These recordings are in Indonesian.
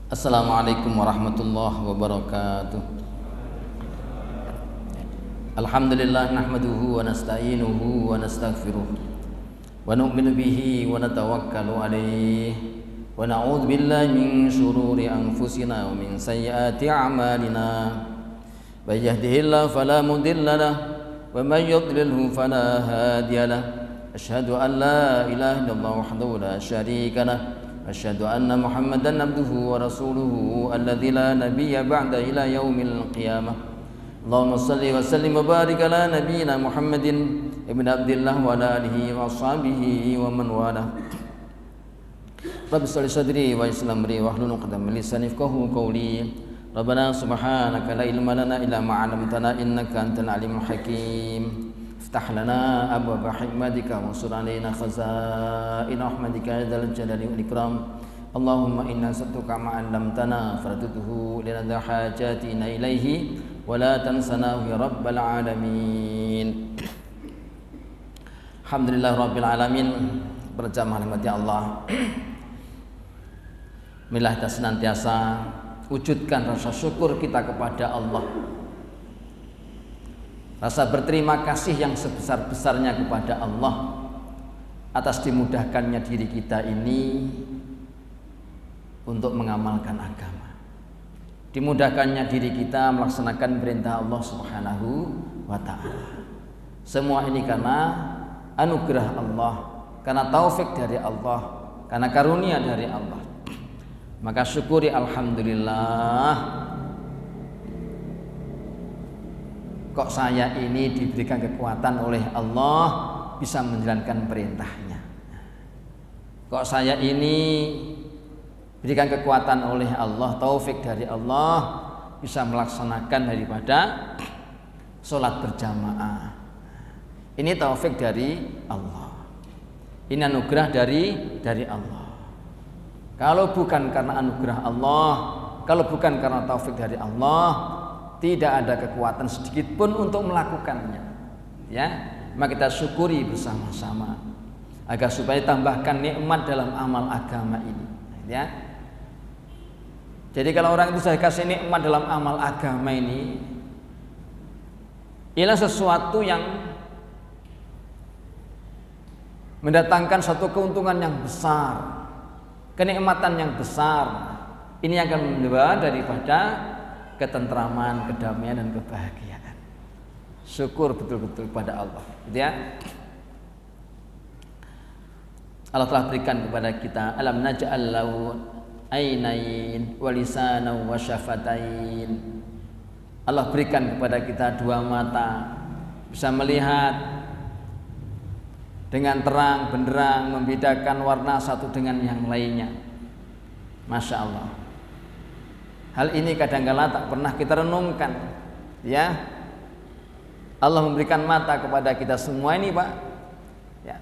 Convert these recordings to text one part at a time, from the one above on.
Assalamualaikum warahmatullahi wabarakatuh. Alhamdulillah nahmaduhu wa nasta'inuhu wa nastaghfiruh wa nu'minu bihi wa natawakkalu alayhi wa na'udzu billahi min shururi anfusina wa min sayyiati a'malina. May yahdihillahu fala mudilla lahu wa may yudlilhu fala hadiya lahu. Asyhadu an la ilaha illallah wahdahu la syarika lahu. Asyhadu anna Muhammadan abduhu wa rasuluhu alladzi la nabiyya ba'da ila yaumil qiyamah. Allahumma shalli wa sallim wa barik ala nabiyyina Muhammadin ibn Abdillah wa ala alihi wa ashabihi wa man walah. Rabbi shrah li sadri wa yassir li amri wahlul 'uqdatam min lisani yafqahu qawli. Rabbana subhanaka la ilma lana illa ma 'allamtana innaka antal alimul hakim. Iftah lana abwaaba hikmatika wansur alaina khazaina rahmatika ya dzal jalali wal ikram. Allahumma inna nas'aluka ma 'allamtana farduhu lana hajatina ilaihi wa la tansana ya rabbal alamin. Alhamdulillah rabbil alamin. Berjamaah rahmati Allah. Marilah kita senantiasa wujudkan rasa syukur kita kepada Allah, rasa berterima kasih yang sebesar-besarnya kepada Allah atas dimudahkannya diri kita ini untuk mengamalkan agama, dimudahkannya diri kita melaksanakan perintah Allah Subhanahu wa ta'ala. Semua ini karena anugerah Allah, karena taufik dari Allah, karena karunia dari Allah. Maka syukuri alhamdulillah, kok saya ini diberikan kekuatan oleh Allah bisa menjalankan perintahnya. Kok saya ini diberikan kekuatan oleh Allah, taufik dari Allah, bisa melaksanakan daripada sholat berjamaah. Ini taufik dari Allah. Ini anugerah dari Allah. Kalau bukan karena anugerah Allah, kalau bukan karena taufik dari Allah, tidak ada kekuatan sedikit pun untuk melakukannya. Ya, maka kita syukuri bersama-sama agar supaya tambahkan nikmat dalam amal agama ini. Ya. Jadi kalau orang itu saya kasih nikmat dalam amal agama ini, ialah sesuatu yang mendatangkan satu keuntungan yang besar, kenikmatan yang besar. Ini akan membawa daripada ketentraman, kedamaian dan kebahagiaan. Syukur betul-betul kepada Allah, gitu ya. Allah telah berikan kepada kita, alam naj'al lahu ainain wa lisanan wa syafatain. Allah berikan kepada kita dua mata, bisa melihat dengan terang benderang, membedakan warna satu dengan yang lainnya. Masya Allah. Hal ini kadang-kala tak pernah kita renungkan, ya. Allah memberikan mata kepada kita semua ini, Pak. Ya.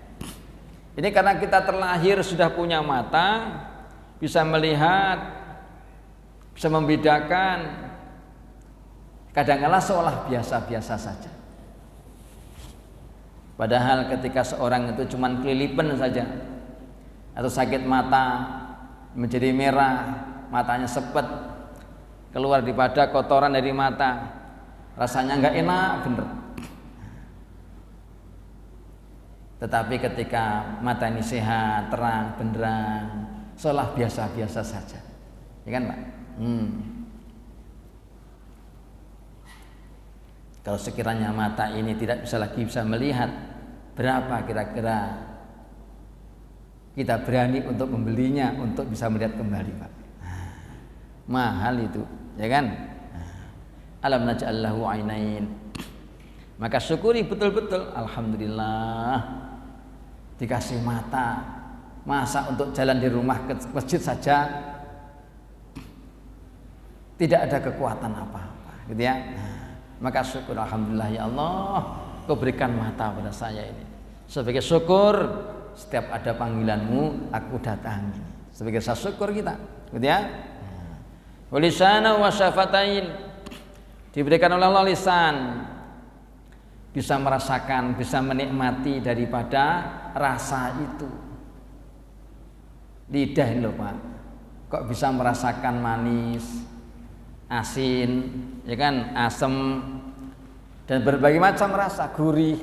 Ini karena kita terlahir sudah punya mata, bisa melihat, bisa membedakan. Kadang-kala seolah biasa-biasa saja. Padahal ketika seorang itu cuma kelilipan saja, atau sakit mata, menjadi merah, matanya sepet, keluar daripada kotoran dari mata, rasanya nggak enak bener. Tetapi ketika mata ini sehat, terang, benderang, seolah biasa-biasa saja, ya kan Pak? Kalau sekiranya mata ini tidak bisa melihat, berapa kira-kira kita berani untuk membelinya untuk bisa melihat kembali, Pak? Mahal itu, ya kan? Alam naj'al lahu ainain. Maka syukuri betul-betul, alhamdulillah dikasih mata. Masa untuk jalan di rumah ke masjid saja tidak ada kekuatan apa-apa, gitu ya. Maka syukur, alhamdulillah ya Allah, Kau berikan mata pada saya ini. Sebagai syukur, setiap ada panggilanmu aku datangi. Sebagai rasa syukur kita, gitu ya. Lisana wa syafatain, diberikan oleh Allah lisan, bisa merasakan, bisa menikmati daripada rasa itu. Lidah ini loh Pak, kok bisa merasakan manis, asin, ya kan, asam, dan berbagai macam rasa, gurih.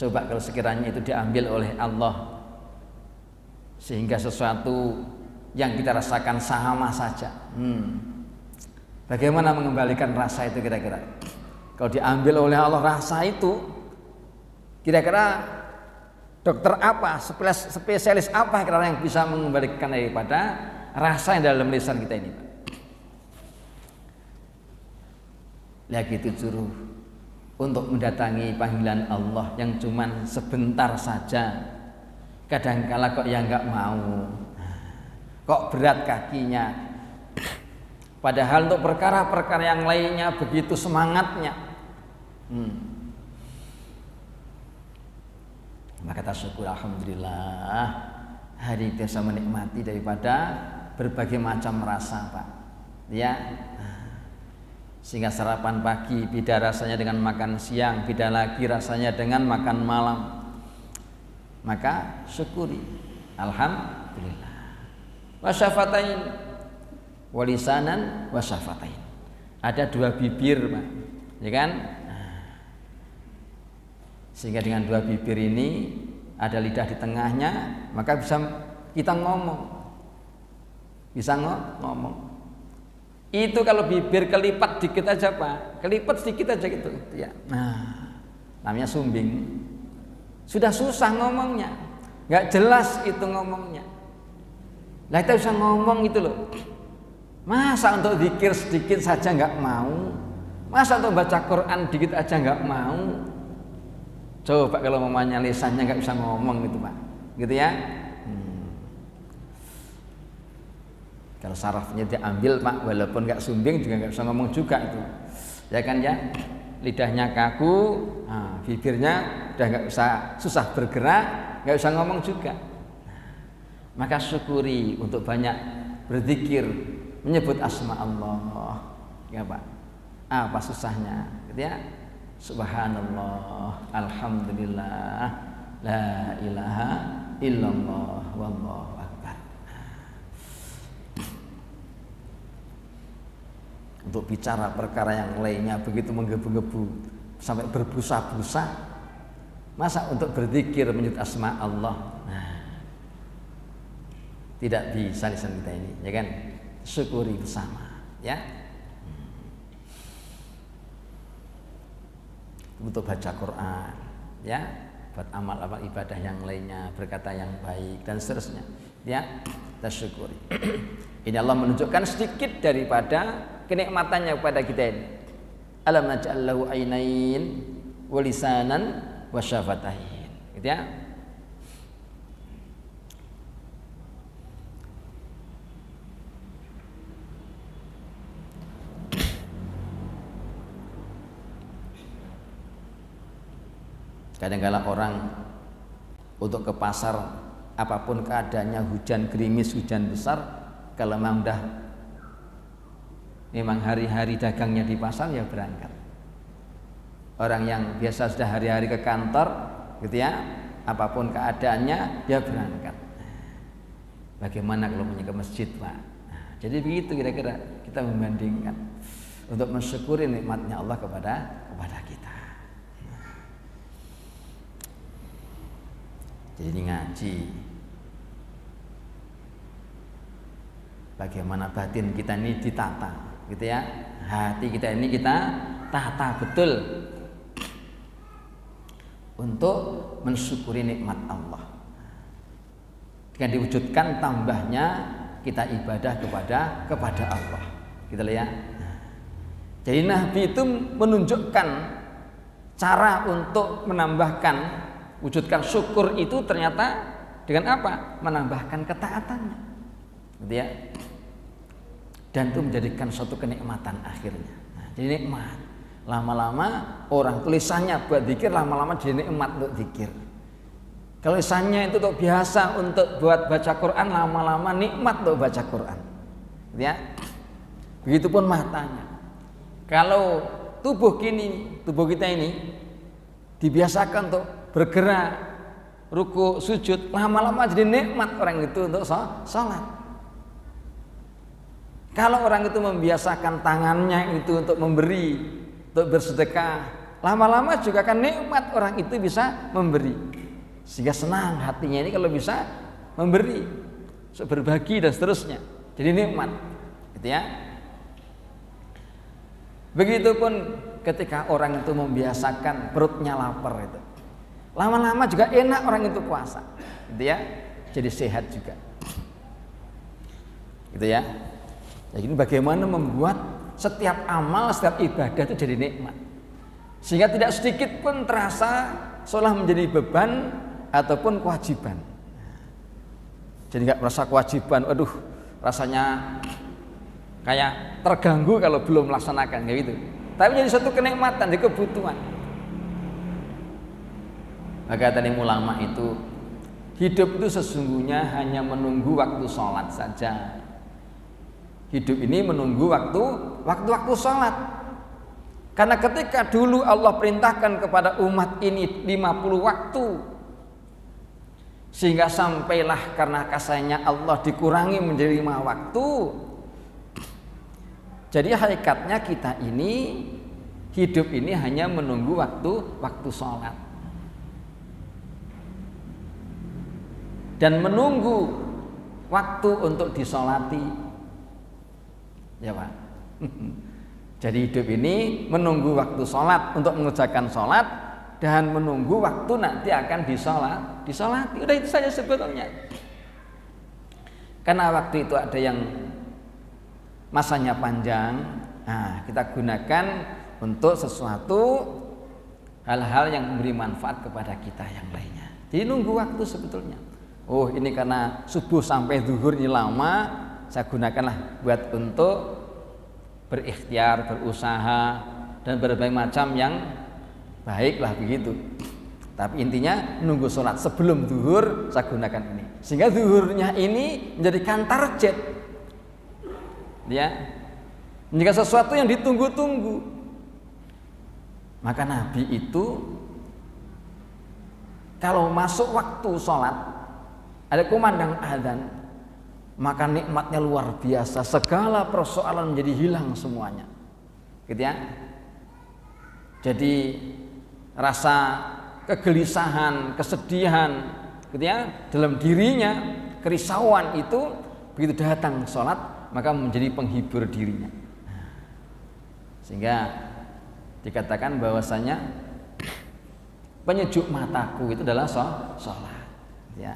Coba kalau sekiranya itu diambil oleh Allah sehingga sesuatu yang kita rasakan sama saja, bagaimana mengembalikan rasa itu kira-kira? Kalau diambil oleh Allah rasa itu, kira-kira dokter apa, spesialis apa kira-kira yang bisa mengembalikan daripada rasa yang dalam lisan kita ini? Lihat gitu suruh untuk mendatangi panggilan Allah yang cuman sebentar saja. Kadangkala kok ya nggak mau, kok berat kakinya. Padahal untuk perkara-perkara yang lainnya begitu semangatnya. Maka kita syukur, alhamdulillah hari ini bisa menikmati daripada berbagai macam rasa, Pak. Ya. Sehingga sarapan pagi beda rasanya dengan makan siang, beda lagi rasanya dengan makan malam. Maka syukuri, alhamdulillah. Wasyafatain, walisanan, wasyafatain. Ada dua bibir, Pak, ya kan? Sehingga dengan dua bibir ini ada lidah di tengahnya, maka bisa kita ngomong, bisa ngomong. Itu kalau bibir kelipat dikit aja, Pak, kelipat sedikit aja gitu, ya. Nah, namanya sumbing. Sudah susah ngomongnya, nggak jelas itu ngomongnya. Lah kita bisa ngomong itu loh. Masa untuk zikir sedikit saja nggak mau? Masa untuk baca Quran dikit aja nggak mau? Coba kalau mamanya lisannya nggak bisa ngomong gitu, Pak, gitu ya. Kalau sarafnya diambil, Pak, walaupun nggak sumbing juga nggak bisa ngomong juga itu, ya kan ya. Lidahnya kaku, bibirnya udah nggak bisa, susah bergerak, nggak bisa ngomong juga. Maka syukuri untuk banyak berzikir, menyebut asma Allah, ya Pak. Apa susahnya, gitu ya. Subhanallah, alhamdulillah, la ilaha illallah, wallahu akbar. Untuk bicara perkara yang lainnya begitu menggebu-gebu sampai berbusa-busa, masa untuk berzikir menyebut asma Allah, tidak bisa lisan kita ini, ya kan? Syukuri bersama, ya. Untuk baca Quran, ya, buat amal-amal ibadah yang lainnya, berkata yang baik dan seterusnya, ya, kita syukuri. Ini Allah menunjukkan sedikit daripada kenikmatannya kepada kita ini. Alam naj'al lahu ainain wa lisanan wa syafatain, gitu ya. Kadang-kadang orang untuk ke pasar, apapun keadaannya, hujan gerimis, hujan besar, kalau memang hari-hari dagangnya di pasar, ya berangkat. Orang yang biasa sudah hari-hari ke kantor, gitu ya, apapun keadaannya, ya berangkat. Bagaimana kalau punya ke masjid, Pak? Jadi begitu kira-kira kita membandingkan untuk mensyukuri nikmatnya Allah kepada kita. Jadi ini ngaji, bagaimana batin kita ini ditata, gitu ya. Hati kita ini kita tata betul untuk mensyukuri nikmat Allah. Dengan diwujudkan tambahnya kita ibadah kepada Allah, gitu ya. Jadi Nabi itu menunjukkan cara untuk menambahkan, wujudkan syukur itu ternyata dengan apa? Menambahkan ketaatannya, gitu ya. Dan itu menjadikan suatu kenikmatan akhirnya. Jadi nikmat. Lama-lama orang tulisannya buat zikir, lama-lama jadi nikmat untuk zikir. Kalau lisannya itu untuk biasa untuk buat baca Quran, lama-lama nikmat untuk baca Quran, gitu ya. Begitupun matanya. Kalau tubuh kita ini dibiasakan untuk bergerak, ruku, sujud, lama-lama jadi nikmat orang itu untuk sholat. Kalau orang itu membiasakan tangannya itu untuk memberi, untuk bersedekah, lama-lama juga akan nikmat orang itu bisa memberi. Sehingga senang hatinya ini kalau bisa memberi, berbagi dan seterusnya. Jadi nikmat, gitu ya. Begitupun ketika orang itu membiasakan perutnya lapar itu, lama-lama juga enak orang itu puasa, gitu ya. Jadi sehat juga, gitu ya. Jadi bagaimana membuat setiap amal, setiap ibadah itu jadi nikmat, sehingga tidak sedikit pun terasa seolah menjadi beban ataupun kewajiban. Jadi nggak merasa kewajiban, aduh rasanya kayak terganggu kalau belum melaksanakan, kayak gitu. Tapi jadi satu kenikmatan, jadi kebutuhan. Maka tadi ulama itu, hidup itu sesungguhnya hanya menunggu waktu sholat saja. Hidup ini menunggu waktu sholat. Karena ketika dulu Allah perintahkan kepada umat ini 50 waktu, sehingga sampailah karena kasihnya Allah dikurangi menjadi 5 waktu. Jadi hakikatnya kita ini hidup ini hanya menunggu waktu sholat dan menunggu waktu untuk disolati. Ya Pak. Jadi hidup ini menunggu waktu sholat untuk mengerjakan sholat dan menunggu waktu nanti akan disolati. Udah itu saja sebetulnya. Karena waktu itu ada yang masanya panjang, nah kita gunakan untuk sesuatu hal-hal yang memberi manfaat kepada kita yang lainnya. Jadi nunggu waktu sebetulnya. Oh ini karena subuh sampai zuhur ini lama, saya gunakanlah buat untuk berikhtiar, berusaha dan berbagai macam yang baiklah begitu. Tapi intinya nunggu sholat sebelum zuhur saya gunakan ini, sehingga zuhurnya ini menjadikan target, ya, jika sesuatu yang ditunggu-tunggu. Maka Nabi itu kalau masuk waktu sholat ada kumandang adzan, maka nikmatnya luar biasa, segala persoalan menjadi hilang semuanya, gitu ya. Jadi rasa kegelisahan, kesedihan, gitu ya, dalam dirinya, kerisauan itu begitu datang sholat maka menjadi penghibur dirinya. Sehingga dikatakan bahwasanya penyejuk mataku itu adalah sholat, ya.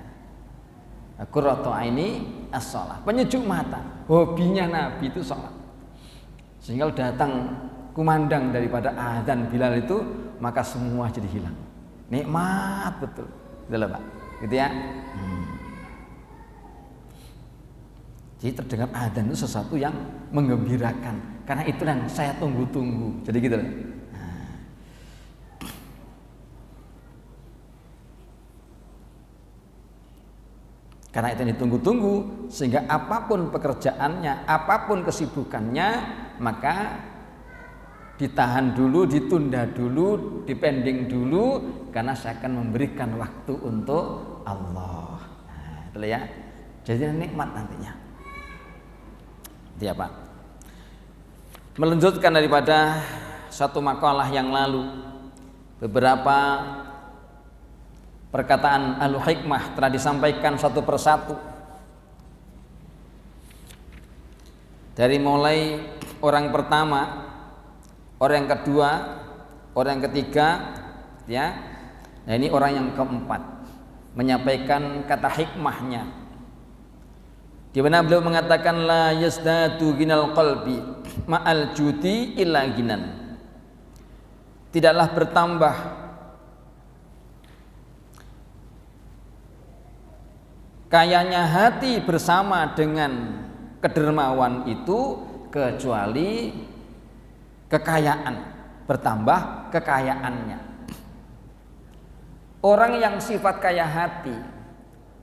Qurratu aini as-shalah, penyejuk mata, hobinya Nabi itu sholat. Sehingga datang kumandang daripada adzan Bilal itu, maka semua jadi hilang. Nikmat betul, gitu loh Pak, gitu ya. Jadi terdengar adzan itu sesuatu yang menggembirakan, karena itu yang saya tunggu-tunggu. Jadi gitu loh. Karena itu ditunggu-tunggu, sehingga apapun pekerjaannya, apapun kesibukannya, maka ditahan dulu, ditunda dulu, dipending dulu, karena saya akan memberikan waktu untuk Allah. Nah, itu ya. Jadi nikmat nantinya. Dia Pak. Melanjutkan daripada satu makalah yang lalu, beberapa perkataan al-hikmah telah disampaikan satu persatu, dari mulai orang pertama, orang yang kedua, orang yang ketiga, ya. Nah ini orang yang keempat menyampaikan kata hikmahnya, di mana beliau mengatakan la yasdatu ginal qalbi ma'al judi illa ginan, tidaklah bertambah kayanya hati bersama dengan kedermawan itu kecuali kekayaan, bertambah kekayaannya. Orang yang sifat kaya hati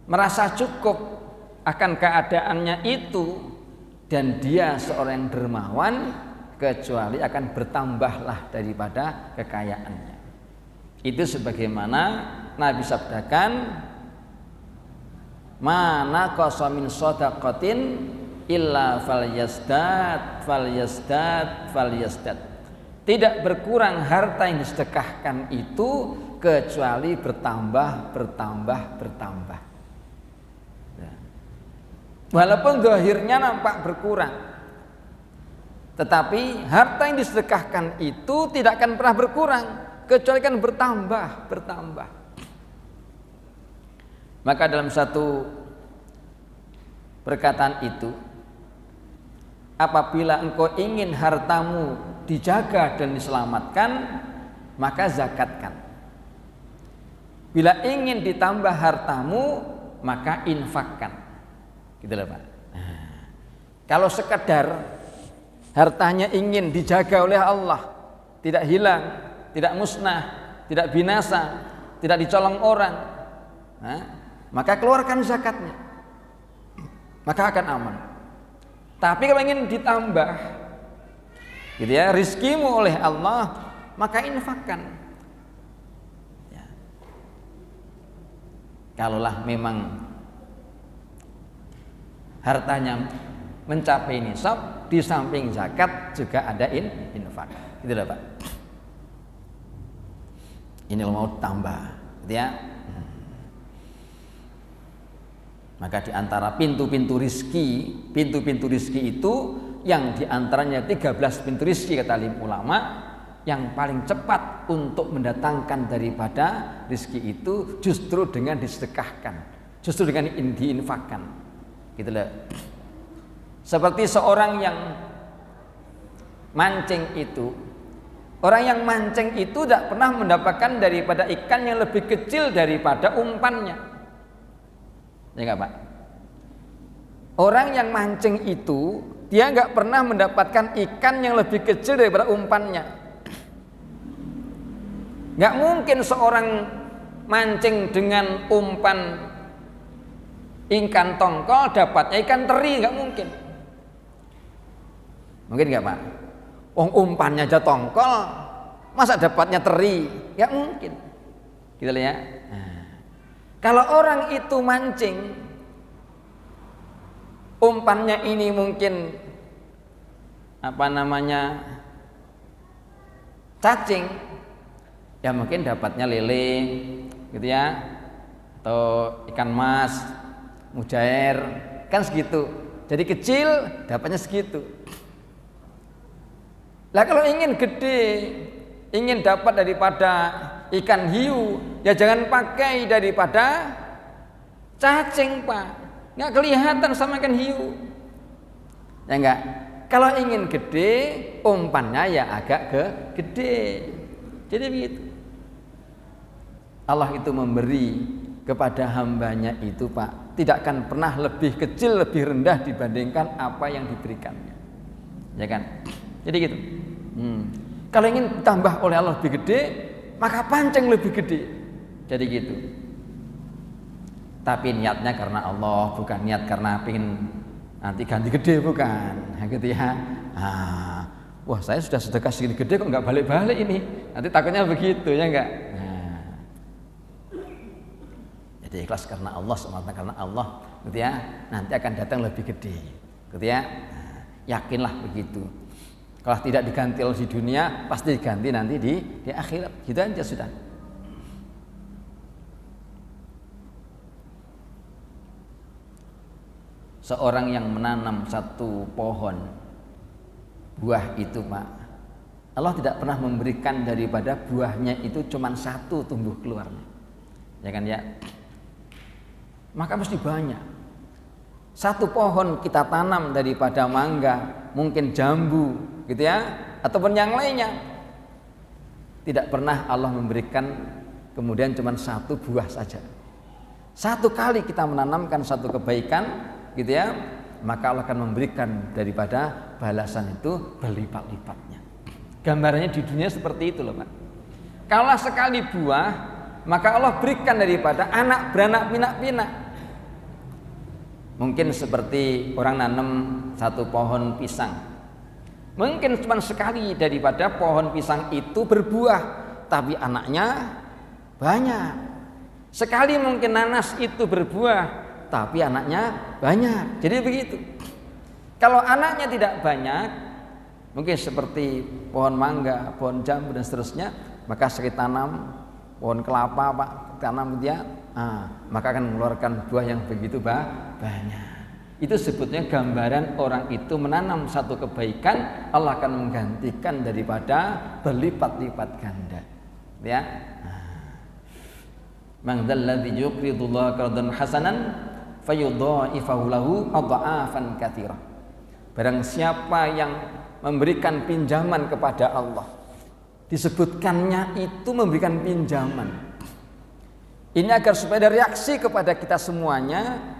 merasa cukup akan keadaannya itu dan dia seorang yang dermawan, kecuali akan bertambahlah daripada kekayaannya. Itu sebagaimana Nabi sabdakan, mana qasamin shadaqatin illa falyasdad. Tidak berkurang harta yang disedekahkan itu kecuali bertambah. Walaupun zahirnya nampak berkurang, tetapi harta yang disedekahkan itu tidak akan pernah berkurang kecuali kan bertambah. Maka dalam satu perkataan itu, apabila engkau ingin hartamu dijaga dan diselamatkan, maka zakatkan. Bila ingin ditambah hartamu, maka infakkan. Gitu lah Pak. Kalau sekedar hartanya ingin dijaga oleh Allah, tidak hilang, tidak musnah, tidak binasa, tidak dicolong orang, maka keluarkan zakatnya, maka akan aman. Tapi kalau ingin ditambah, gitu ya, rizkimu oleh Allah, maka infakkan. Ya. Kalaulah memang hartanya mencapai nisab, di samping zakat juga ada infak. Itulah Pak. Ini mau tambah, gitu ya. Maka di antara pintu-pintu rizki itu yang diantaranya 13 pintu rizki kata alim ulama, yang paling cepat untuk mendatangkan daripada rizki itu justru dengan disedekahkan, justru dengan diinfakkan. Gitu loh. Seperti seorang yang mancing itu, orang yang mancing itu tidak pernah mendapatkan daripada ikan yang lebih kecil daripada umpannya. Ya enggak Pak? Orang yang mancing itu dia enggak pernah mendapatkan ikan yang lebih kecil daripada umpannya. Enggak mungkin seorang mancing dengan umpan ikan tongkol dapatnya ikan teri, enggak mungkin. Mungkin enggak Pak? Umpannya aja tongkol, masa dapatnya teri? Enggak mungkin. Gitu ya. Kalau orang itu mancing, umpannya ini mungkin cacing, ya mungkin dapatnya lele, gitu ya, atau ikan mas, mujair, kan segitu. Jadi kecil dapatnya segitu. Lah kalau ingin gede, ingin dapat daripada ikan hiu, ya jangan pakai daripada cacing Pak, nggak kelihatan sama ikan hiu, ya enggak. Kalau ingin gede, umpannya ya agak gede. Jadi begitu. Allah itu memberi kepada hambanya itu Pak, tidak akan pernah lebih kecil, lebih rendah dibandingkan apa yang diberikannya, ya kan. Jadi gitu. Kalau ingin tambah oleh Allah lebih gede, maka pancing lebih gede. Jadi gitu. Tapi niatnya karena Allah, bukan niat karena pengen nanti ganti gede, bukan. Nah, gitu ya. Wah saya sudah sedekah segini gede kok nggak balik-balik ini. Nanti takutnya begitu, ya enggak. Jadi ikhlas karena Allah, semata karena Allah, gitu ya. Nanti akan datang lebih gede, gitu ya. Yakinlah begitu. Kalau tidak diganti di dunia, pasti diganti nanti di akhirat. Gitu aja sudah. Seorang yang menanam satu pohon buah itu Pak, Allah tidak pernah memberikan daripada buahnya itu cuma satu tumbuh keluarnya, ya kan ya. Maka mesti banyak. Satu pohon kita tanam daripada mangga, mungkin jambu, gitu ya, ataupun yang lainnya, tidak pernah Allah memberikan kemudian cuma satu buah saja. Satu kali kita menanamkan satu kebaikan, gitu ya, maka Allah akan memberikan daripada balasan itu berlipat-lipatnya. Gambarannya di dunia seperti itu loh Pak. Kalau sekali buah, maka Allah berikan daripada anak beranak pinak-pinak. Mungkin seperti orang nanam satu pohon pisang, mungkin cuma sekali daripada pohon pisang itu berbuah, tapi anaknya banyak. Sekali mungkin nanas itu berbuah, tapi anaknya banyak. Jadi begitu. Kalau anaknya tidak banyak, mungkin seperti pohon mangga, pohon jambu dan seterusnya, maka sekali tanam pohon kelapa, Pak, tanam dia, maka akan mengeluarkan buah yang begitu banyak. Itu sebutnya gambaran orang itu menanam satu kebaikan, Allah akan menggantikan daripada berlipat-lipat ganda. Ya. Man dzalladzi yuqridullaha qardan hasanan fayudha'ifahu lahu adha'afan katsira. Barang siapa yang memberikan pinjaman kepada Allah, disebutkannya itu memberikan pinjaman. Ini agar supaya ada reaksi kepada kita semuanya.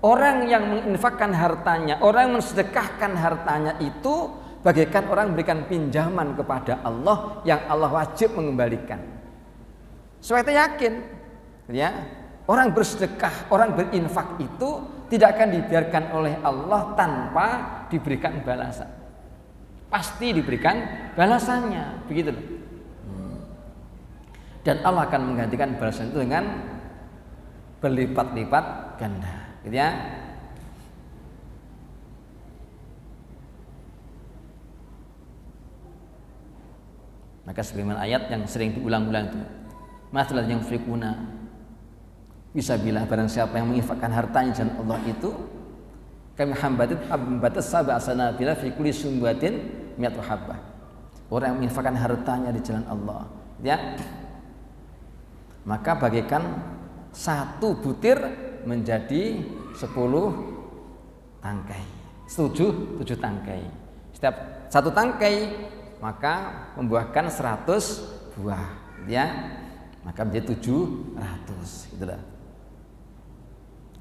Orang yang menginfakkan hartanya, orang yang mensedekahkan hartanya itu bagaikan orang memberikan pinjaman kepada Allah yang Allah wajib mengembalikan. Supaya kita yakin, ya, orang bersedekah, orang berinfak itu tidak akan dibiarkan oleh Allah tanpa diberikan balasan. Pasti diberikan balasannya, begitu loh. Dan Allah akan menggantikan balasan itu dengan berlipat-lipat ganda, gitu ya. Maka sebagaimana ayat yang sering diulang-ulang itu, masalah yang fikuna bisa bila barang siapa yang menginfakkan hartanya jalan Allah itu, kami hambatit sab'a sanabila fi kulli sumbatin mi'atu habbah. Orang yang menginfakkan hartanya di jalan Allah, ya, maka bagaikan satu butir menjadi 10 tangkai, 7 tangkai. Setiap satu tangkai maka membuahkan 100 buah, ya, maka menjadi 700, itulah.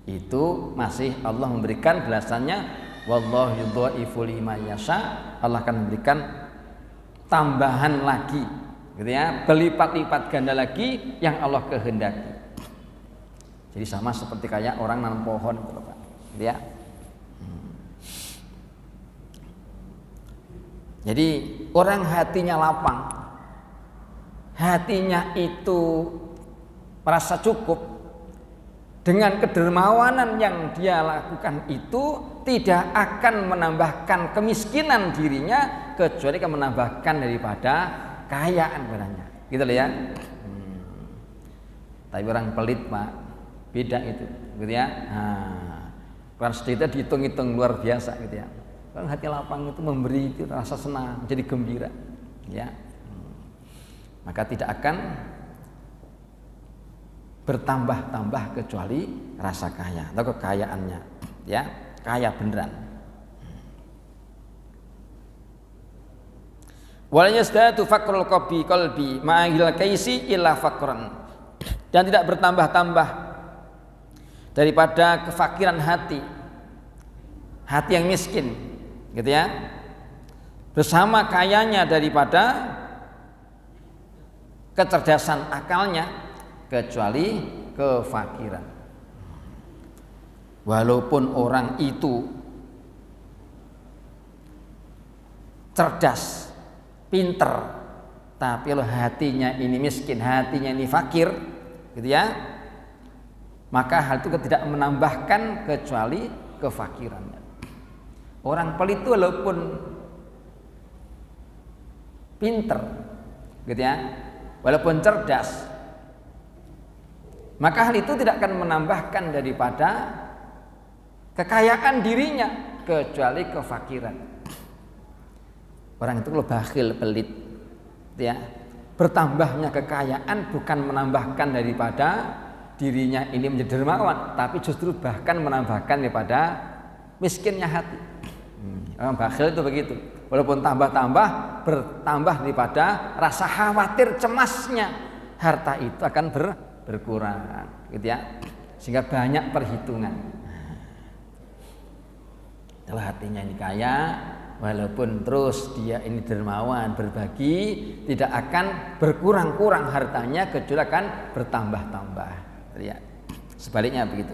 Itu masih Allah memberikan balasannya, wallahu yudha'ifu liman yasha. Allah akan memberikan tambahan lagi, gitu ya, berlipat-lipat ganda lagi yang Allah kehendaki. Jadi sama seperti kayak orang nanam pohon, gitu, Pak, gitu ya. Jadi orang hatinya lapang, hatinya itu merasa cukup, dengan kedermawanan yang dia lakukan itu tidak akan menambahkan kemiskinan dirinya, kecuali akan menambahkan daripada kekayaan padanya, gitu loh ya. Tapi orang pelit, Pak, beda itu, gitu ya. Orang sedekah dihitung-hitung luar biasa, gitu ya. Orang hati lapang itu memberi itu rasa senang, jadi gembira, ya. Maka tidak akan bertambah-tambah kecuali rasa kaya atau kekayaannya, ya, kaya beneran. Wala yasdatu faqrul qalbi ma'il kaisi illa faqran. Dan tidak bertambah-tambah daripada kefakiran hati yang miskin, gitu ya, bersama kayanya daripada kecerdasan akalnya, kecuali kefakiran. Walaupun orang itu cerdas, pinter, tapi kalau hatinya ini miskin, hatinya ini fakir, gitu ya, maka hal itu tidak menambahkan kecuali kefakirannya. Orang pelit itu walaupun pinter, gitu ya, walaupun cerdas, maka hal itu tidak akan menambahkan daripada kekayaan dirinya, kecuali kefakiran. Orang itu kalau bakhil, pelit, ya, bertambahnya kekayaan bukan menambahkan daripada dirinya ini menjadi dermawan, tapi justru bahkan menambahkan daripada miskinnya hati. Orang bakhil itu begitu, walaupun tambah-tambah, bertambah daripada rasa khawatir, cemasnya harta itu akan berkurang, gitu ya, sehingga banyak perhitungan. Kalau hatinya ini kaya, walaupun terus dia ini dermawan, berbagi, tidak akan berkurang-kurang hartanya, kecuali akan bertambah-tambah, ya. Sebaliknya begitu.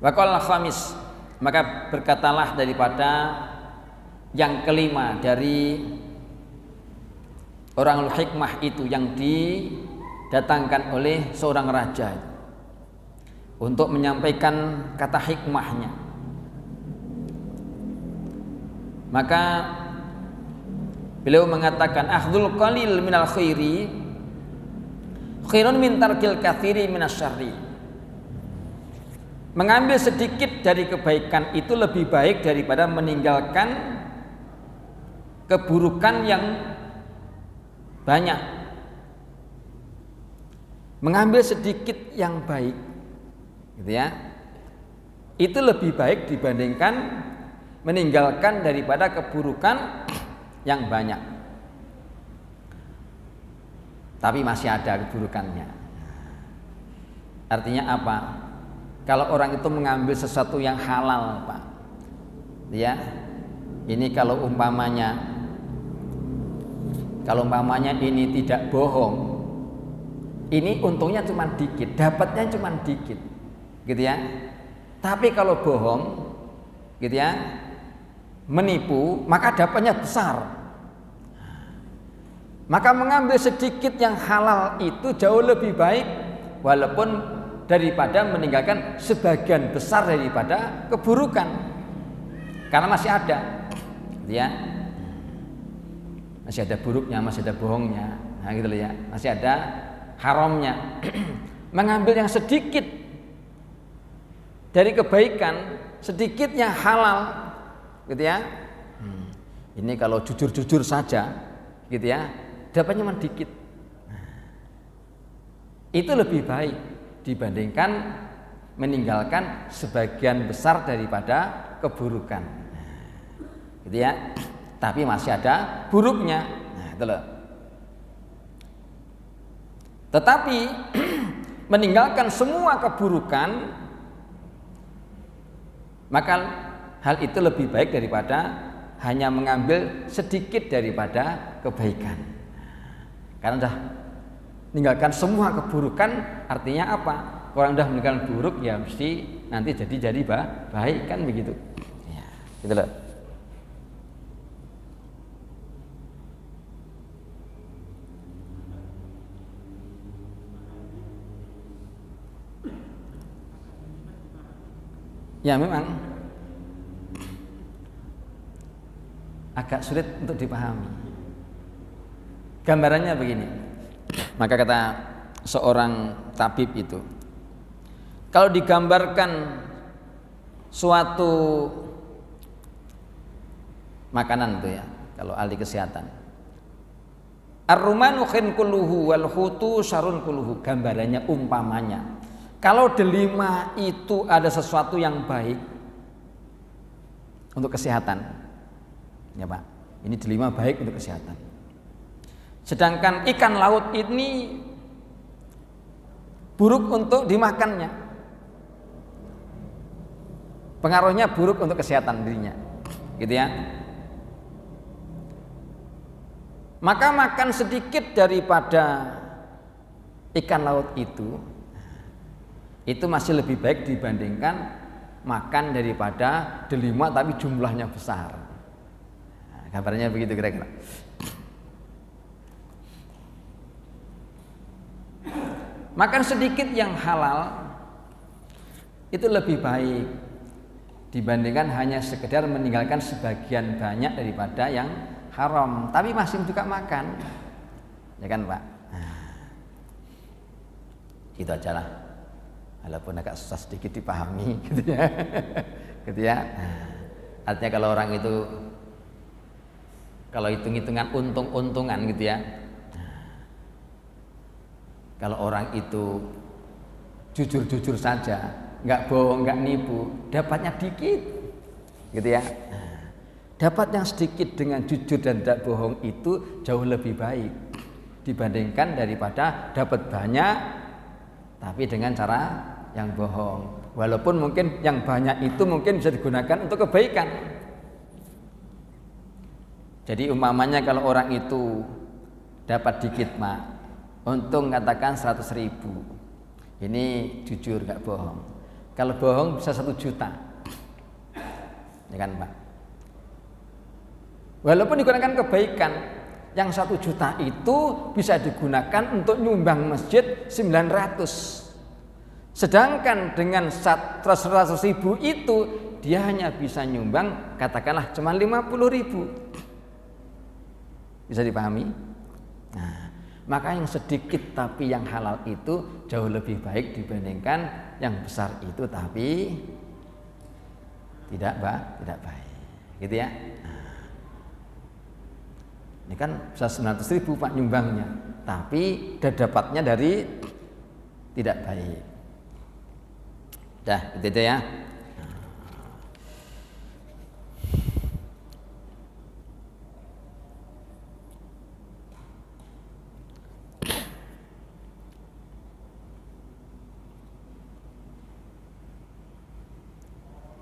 Wa qala khamis, maka berkatalah daripada yang kelima dari orang hikmah itu yang didatangkan oleh seorang raja untuk menyampaikan kata hikmahnya. Maka beliau mengatakan akhdul qalil minal khairi khairun min tarkil katsiri minasyarri. Mengambil sedikit dari kebaikan itu lebih baik daripada meninggalkan keburukan yang banyak. Mengambil sedikit yang baik, gitu ya, itu lebih baik dibandingkan meninggalkan daripada keburukan yang banyak. Tapi masih ada keburukannya. Artinya apa? Kalau orang itu mengambil sesuatu yang halal, Pak, ya, ini kalau umpamanya ini tidak bohong, ini untungnya cuma dikit, dapatnya cuma dikit, gitu ya. Tapi kalau bohong, gitu ya, menipu, maka dapatnya besar. Maka mengambil sedikit yang halal itu jauh lebih baik, walaupun daripada meninggalkan sebagian besar daripada keburukan, karena masih ada, gitu ya, masih ada buruknya, masih ada bohongnya, nah gitu loh ya, masih ada haramnya. Mengambil yang sedikit dari kebaikan, sedikit yang halal, gitu ya. Ini kalau jujur-jujur saja, gitu ya, dapatnya cuma dikit. Itu lebih baik dibandingkan meninggalkan sebagian besar daripada keburukan, gitu ya. Tapi masih ada buruknya, nah itu loh. Tetapi meninggalkan semua keburukan, maka hal itu lebih baik daripada hanya mengambil sedikit daripada kebaikan. Karena dah meninggalkan semua keburukan, artinya apa? Orang dah meninggalkan buruk, ya mesti nanti jadi baik, kan begitu. Ya, gitu loh. Ya memang agak sulit untuk dipahami. Gambarannya begini. Maka kata seorang tabib itu, kalau digambarkan suatu makanan itu ya, kalau ahli kesehatan, ar-rumanu khairun kulluhu wal khutu syarrun kulluhu. Gambarannya, umpamanya, kalau delima itu ada sesuatu yang baik untuk kesehatan, ya Pak, ini delima baik untuk kesehatan. Sedangkan ikan laut ini buruk untuk dimakannya, pengaruhnya buruk untuk kesehatan dirinya, gitu ya. Maka makan sedikit daripada ikan laut itu masih lebih baik dibandingkan makan daripada delima tapi jumlahnya besar. Nah, gambarnya begitu kira-kira. Makan sedikit yang halal itu lebih baik dibandingkan hanya sekedar meninggalkan sebagian banyak daripada yang haram, tapi masih juga makan, ya kan Pak? Gitu aja lah, walaupun agak susah sedikit dipahami, gitu ya, gitu ya. Artinya kalau orang itu, kalau hitung-hitungan untung-untungan, gitu ya. Kalau orang itu jujur-jujur saja, nggak bohong, nggak nipu, dapatnya dikit, gitu ya. Dapat yang sedikit dengan jujur dan tidak bohong itu jauh lebih baik dibandingkan daripada dapat banyak tapi dengan cara yang bohong. Walaupun mungkin yang banyak itu mungkin bisa digunakan untuk kebaikan. Jadi umpamanya kalau orang itu dapat dikit untung katakan 100.000, ini jujur gak bohong. Kalau bohong bisa 1 juta. Ya kan Pak? Walaupun digunakan kebaikan, yang 1 juta itu bisa digunakan untuk nyumbang masjid 900. Sedangkan dengan 100 ribu itu dia hanya bisa nyumbang katakanlah cuma 50 ribu. Bisa dipahami? Nah, maka yang sedikit tapi yang halal itu jauh lebih baik dibandingkan yang besar itu tapi tidak baik. Gitu ya. Ini kan bisa 900 ribu Pak nyumbangnya, tapi dapatnya dari tidak baik. Dah, gitu ya.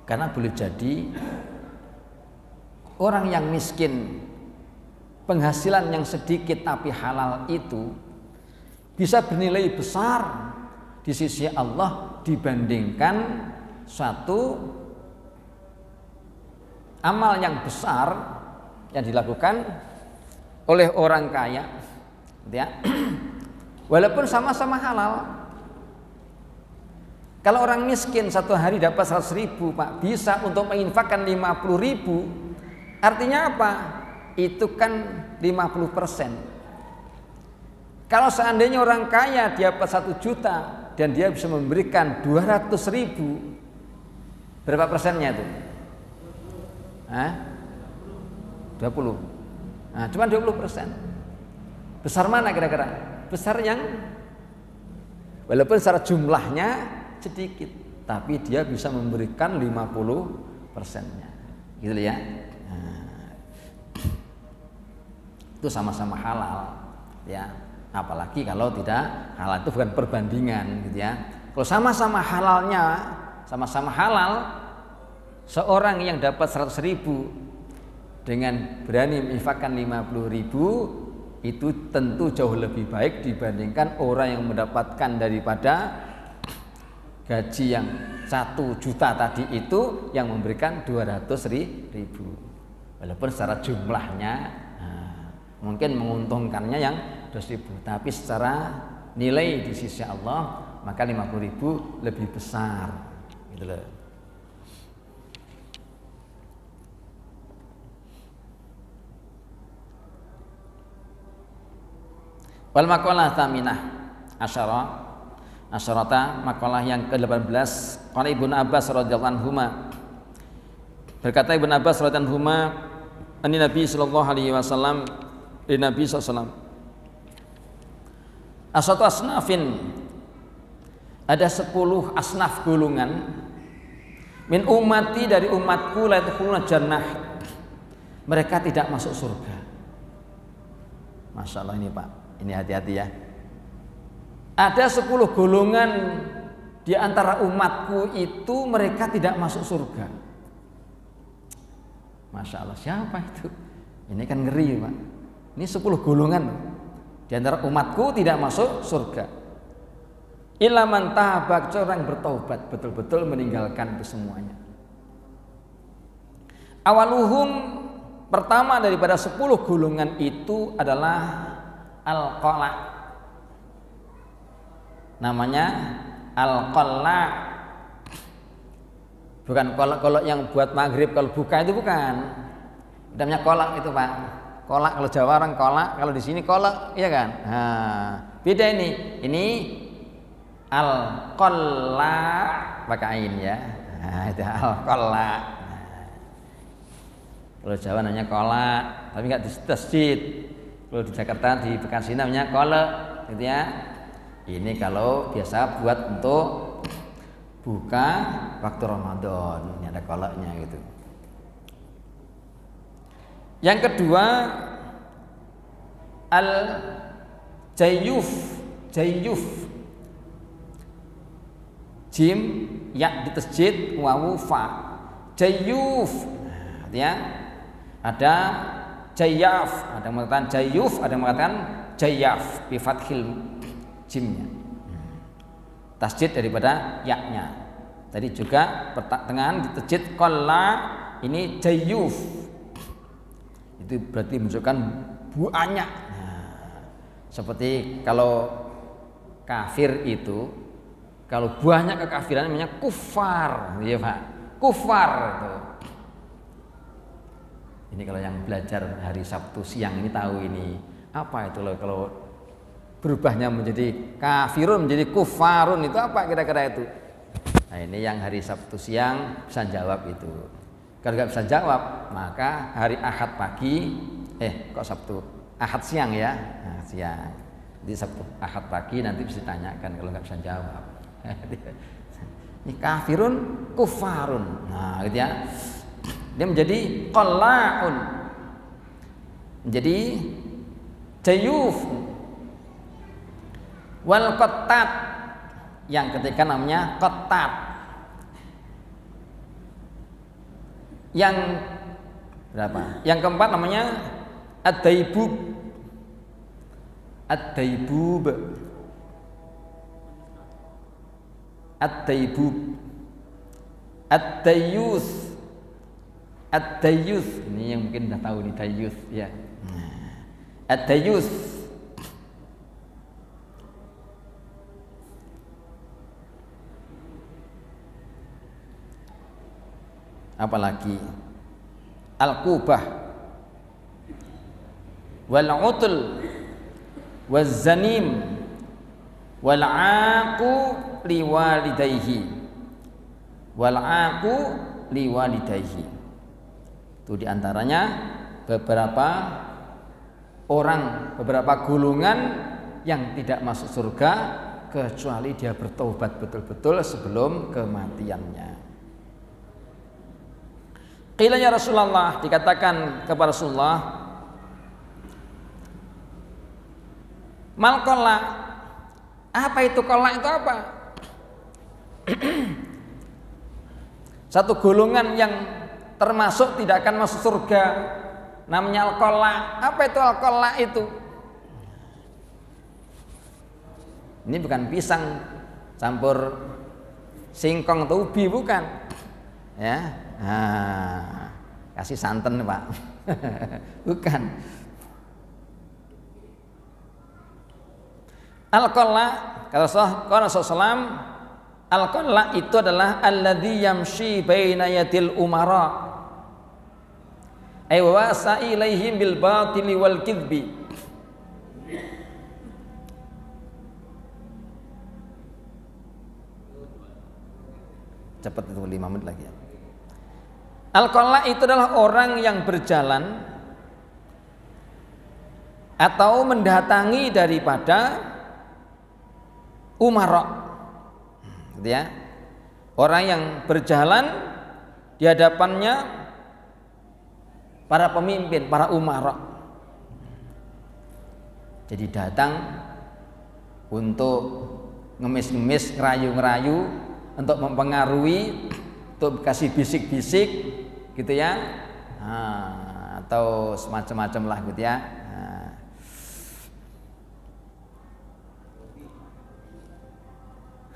Karena boleh jadi orang yang miskin, penghasilan yang sedikit tapi halal itu bisa bernilai besar di sisi Allah dibandingkan suatu amal yang besar yang dilakukan oleh orang kaya, ya. Walaupun sama-sama halal. Kalau orang miskin 1 hari dapat 100 ribu Pak, bisa untuk menginfakkan 50 ribu, artinya apa? Itu kan 50%. Kalau seandainya orang kaya dapat 1 juta dan dia bisa memberikan 200 ribu, berapa persennya itu? 20. Nah, cuma 20%. Besar mana kira-kira? Besar yang walaupun secara jumlahnya sedikit, tapi dia bisa memberikan 50%-nya. Gitu ya. Nah, itu sama-sama halal, ya. Apalagi kalau tidak halal, itu bukan perbandingan, gitu ya. Kalau sama-sama halalnya, sama-sama halal, seorang yang dapat 100 ribu dengan berani menginfakkan 50 ribu, itu tentu jauh lebih baik dibandingkan orang yang mendapatkan daripada gaji yang 1 juta tadi itu yang memberikan 200 ribu. Walaupun secara jumlahnya mungkin menguntungkannya yang 200 ribu, tapi secara nilai di sisi Allah maka 50 ribu lebih besar, gitu loh. Wal maqalah tsaminah asyarata, makalah yang ke-18. Qala Ibnu Abbas radhiyallahu anhuma, berkata Ibnu Abbas radhiyallahu anhuma, anna Nabi sallallahu alaihi wasallam, Nabi sallallahu asatu asnafin, ada 10 asnaf golongan, min ummati, dari umatku, la yadkhuluna jannah, mereka tidak masuk surga. Masya Allah ini Pak, ini hati-hati ya. Ada 10 golongan di antara umatku itu mereka tidak masuk surga. Masya Allah, siapa itu? Ini kan ngeri Pak. Ini 10 golongan di antara umatku tidak masuk surga. Illa man taba, orang bertaubat, betul-betul meninggalkan itu semuanya. Awaluhum, pertama daripada 10 golongan itu adalah al-qala. Namanya al-qalla. Bukan kolak-kolak yang buat maghrib kalau buka itu, bukan. Namanya kolak itu Pak. Kolak kalau Jawa orang kolak, kalau di sini kolak, iya kan? Nah, beda ini. Ini al-qalla pakai ain ya. Nah, itu al-qalla. Kalau Jawa namanya kolak, tapi enggak di masjid. Kalau di Jakarta, di Bekasi namanya kolak, gitu ya. Ini kalau biasa buat untuk buka waktu Ramadan, ini ada kolaknya gitu. Yang kedua al-jayyuf, jim ya di tasjid wawu fa, jayyuf. Nah, ya. Ada jayyaf, ada yang mengatakan jayyuf, ada yang mengatakan jayyaf bi fathil jimnya. Tasjid daripada yaknya. Tadi juga pertengahan ditejid qalla, ini jayyuf. Itu berarti menunjukkan banyak. Nah, seperti kalau kafir itu, kalau banyak kekafiran namanya kufar, ya Pak. Kufar itu. Ini kalau yang belajar hari Sabtu siang ini tahu ini apa itu loh, kalau berubahnya menjadi kafirun menjadi kufarun itu apa kira-kira itu. Nah ini yang hari Sabtu siang bisa jawab itu. Kalau nggak bisa jawab maka hari Ahad pagi, kok Sabtu, Ahad siang ya, nah, siang. Di Sabtu Ahad pagi nanti bisa tanyakan kalau nggak bisa jawab. Ini kafirun kufarun, nah gitu ya. Dia menjadi qalla'un, menjadi jayuf. Wal qattat, yang ketiga namanya qattat. Yang berapa? Yang keempat namanya ad-daibub. Ad-daibub. Ad-daibub. Ad-dayyus. Ad-dayyus, ini yang mungkin udah tahu nih dayyus ya. Ad-dayyus. Apalagi al-qubah wal utl waz zanim wal aqu liwalidayhi wal aqu liwalidayhi. Itu diantaranya beberapa orang, beberapa golongan yang tidak masuk surga kecuali dia bertobat betul-betul sebelum kematiannya. Qila ya Rasulullah, dikatakan kepada Rasulullah, mal qalla, apa itu qalla itu apa? Satu golongan yang termasuk tidak akan masuk surga namanya al-qalla. Apa itu al-qalla itu? Ini bukan pisang campur singkong atau ubi, bukan ya. Nah, kasih santan Pak. Bukan. Al-qalla kata Rasulullah, al-qalla itu adalah alladzi yamshi baina yadil umara ay wasa ilaihim bil batili wal kidbi. Cepat itu 5 menit lagi ya. Al-qalla itu adalah orang yang berjalan atau mendatangi daripada umara, gitu ya. Orang yang berjalan di hadapannya para pemimpin, para umara. Jadi datang untuk ngemis-ngemis, ngerayu-ngerayu, untuk mempengaruhi, untuk kasih bisik-bisik, gitu ya. Nah, atau semacam-macam lah, gitu ya.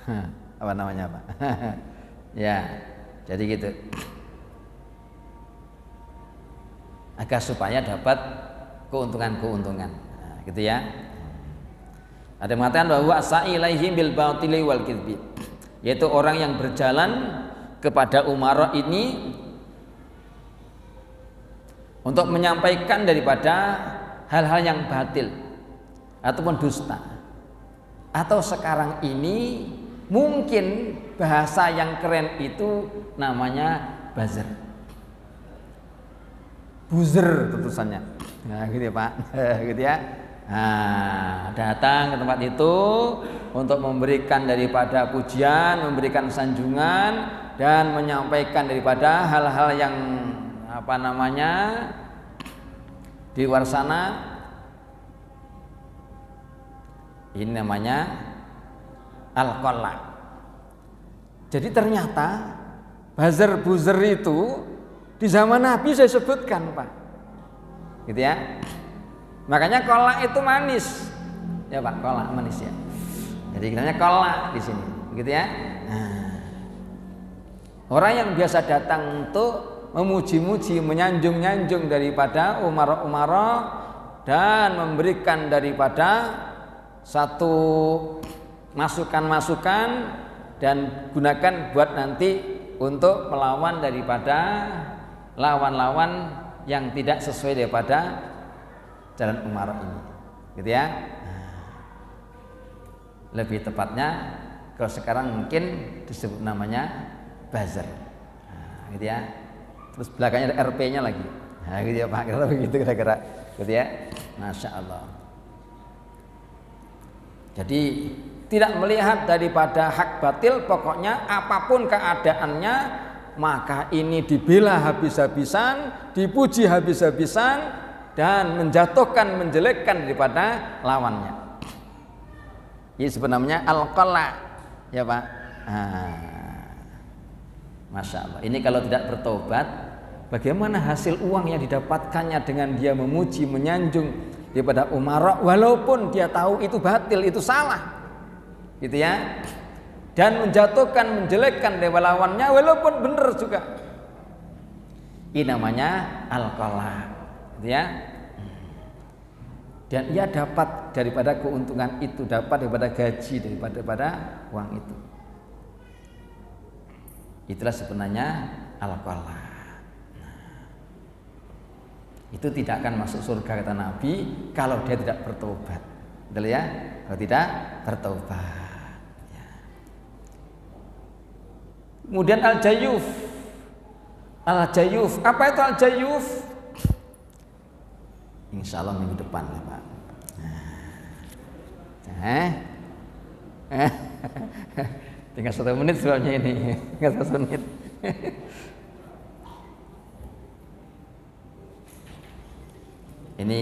Nah. Apa namanya Pak? Ya, jadi gitu. Agar supaya dapat keuntungan-keuntungan, nah, gitu ya. Ada yang mengatakan bahwa sa'ilaihim bil batili wal kidbi, yaitu orang yang berjalan kepada umara ini untuk menyampaikan daripada hal-hal yang batil ataupun dusta. Atau sekarang ini mungkin bahasa yang keren itu namanya buzzer. Buzzer tulisannya. Nah, gitu ya Pak. Gitu ya. Nah, datang ke tempat itu untuk memberikan daripada pujian, memberikan sanjungan dan menyampaikan daripada hal-hal yang apa namanya di luar sana. Ini namanya al-qalla. Jadi ternyata buzzer itu di zaman Nabi saya sebutkan Pak, gitu ya. Makanya qalla itu manis, ya Pak, qalla manis ya. Jadi namanya qalla di sini, gitu ya. Nah, Orang yang biasa datang untuk memuji-muji, menyanjung-nyanjung daripada umara-umara dan memberikan daripada satu masukan-masukan dan gunakan buat nanti untuk melawan daripada lawan-lawan yang tidak sesuai daripada jalan umara ini, gitu ya. Lebih tepatnya kalau sekarang mungkin disebut namanya buzzer, gitu ya. Terus belakangnya ada RP-nya lagi, gitu ya Pak, kira-kira begitu kira-kira, gitu ya. Masya Allah. Jadi tidak melihat daripada hak batil, pokoknya apapun keadaannya maka ini dibela habis-habisan, dipuji habis-habisan dan menjatuhkan, menjelekkan daripada lawannya. Ini sebenarnya al-qala, ya Pak. Masya Allah. Ini kalau tidak bertobat, bagaimana hasil uang yang didapatkannya dengan dia memuji, menyanjung daripada umara, walaupun dia tahu itu batil, itu salah, gitu ya, dan menjatuhkan, menjelekkan dewa lawannya walaupun benar juga. Ini namanya al-qala, gitu ya. Dan ia dapat daripada keuntungan itu, dapat daripada gaji, daripada uang itu. Itulah sebenarnya al-qala. Itu tidak akan masuk surga kata Nabi kalau dia tidak bertobat. Betul ya? Kalau tidak bertobat. Ya. Kemudian al-jayuf. Al-jayuf. Apa itu al-jayuf? Insya Allah minggu depan ya Pak. Tinggal 1 menit sebabnya ini. Tinggal 1 menit. Ini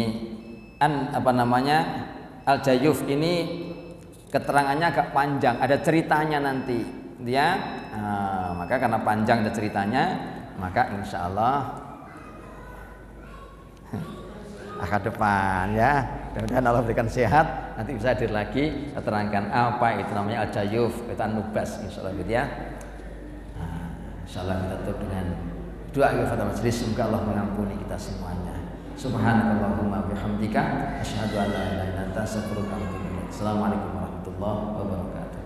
al-jayuf ini keterangannya agak panjang, ada ceritanya nanti, ya. Maka karena panjang ada ceritanya, maka insya Allah akan depan ya. Mudah-mudahan Allah berikan sehat, nanti bisa hadir lagi terangkan apa itu namanya al-jayuf, itu an-nubas, insya Allah gitu ya. Insya Allah kita tutup dengan doa pada majelis, semoga Allah mengampuni kita semuanya. Subhanakallahumma bihamdika asyhadu an la ilaha illa anta astaghfiruka wa atubu ilaik. Assalamualaikum warahmatullahi wabarakatuh.